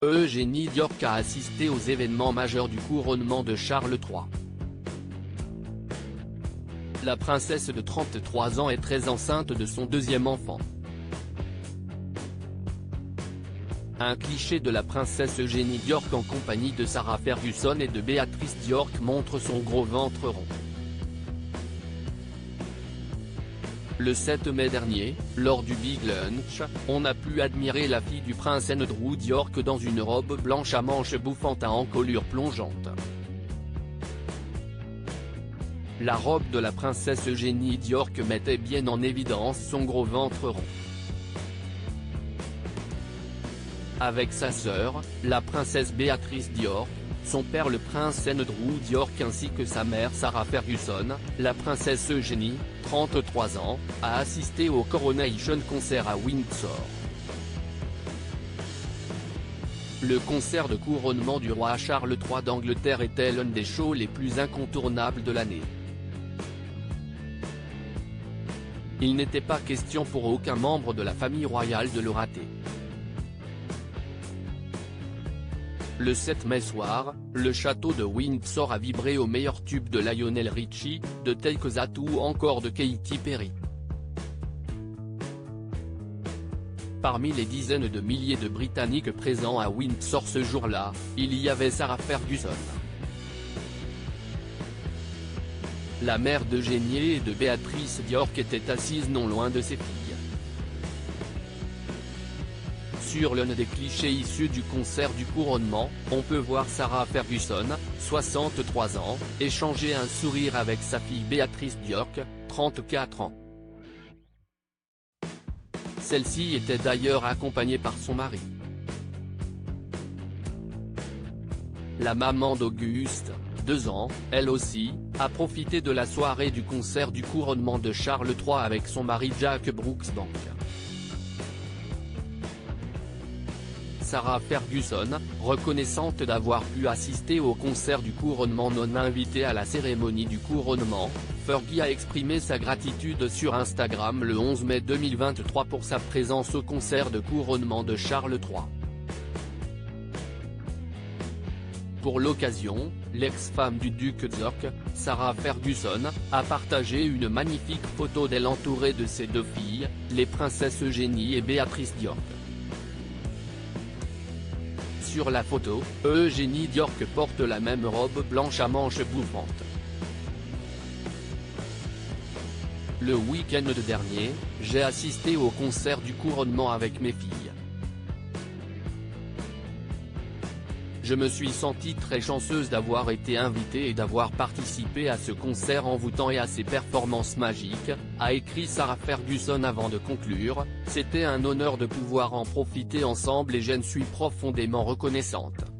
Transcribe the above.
Eugénie Diorc a assisté aux événements majeurs du couronnement de Charles III. La princesse de 33 ans est très enceinte de son deuxième enfant. Un cliché de la princesse Eugénie Diorc en compagnie de Sarah Ferguson et de Béatrice Diorc montre son gros ventre rond. Le 7 mai dernier, lors du Big Lunch, on a pu admirer la fille du prince Andrew Diorc dans une robe blanche à manches bouffantes à encolure plongeante. La robe de la princesse Eugénie Diorc mettait bien en évidence son gros ventre rond. Avec sa sœur, la princesse Béatrice Diorc, son père le prince Andrew Diorc ainsi que sa mère Sarah Ferguson, la princesse Eugénie, 33 ans, a assisté au Coronation Concert à Windsor. Le concert de couronnement du roi Charles III d'Angleterre était l'un des shows les plus incontournables de l'année. Il n'était pas question pour aucun membre de la famille royale de le rater. Le 7 mai soir, le château de Windsor a vibré au meilleur tube de Lionel Richie, de Take That ou encore de Katy Perry. Parmi les dizaines de milliers de Britanniques présents à Windsor ce jour-là, il y avait Sarah Ferguson. La mère d'Eugénie et de Béatrice Diorc était assise non loin de ses filles. Sur l'un des clichés issus du concert du couronnement, on peut voir Sarah Ferguson, 63 ans, échanger un sourire avec sa fille Béatrice Diorc, 34 ans. Celle-ci était d'ailleurs accompagnée par son mari. La maman d'Auguste, 2 ans, elle aussi, a profité de la soirée du concert du couronnement de Charles III avec son mari Jack Brooksbank. Sarah Ferguson, reconnaissante d'avoir pu assister au concert du couronnement non invitée à la cérémonie du couronnement, Fergie a exprimé sa gratitude sur Instagram le 11 mai 2023 pour sa présence au concert de couronnement de Charles III. Pour l'occasion, l'ex-femme du duc Diorc, Sarah Ferguson, a partagé une magnifique photo d'elle entourée de ses 2 filles, les princesses Eugénie et Béatrice Diorc. Sur la photo, Eugénie Diorc porte la même robe blanche à manches bouffantes. Le week-end dernier, j'ai assisté au concert du couronnement avec mes filles. Je me suis sentie très chanceuse d'avoir été invitée et d'avoir participé à ce concert envoûtant et à ces performances magiques, a écrit Sarah Ferguson avant de conclure, c'était un honneur de pouvoir en profiter ensemble et j'en suis profondément reconnaissante.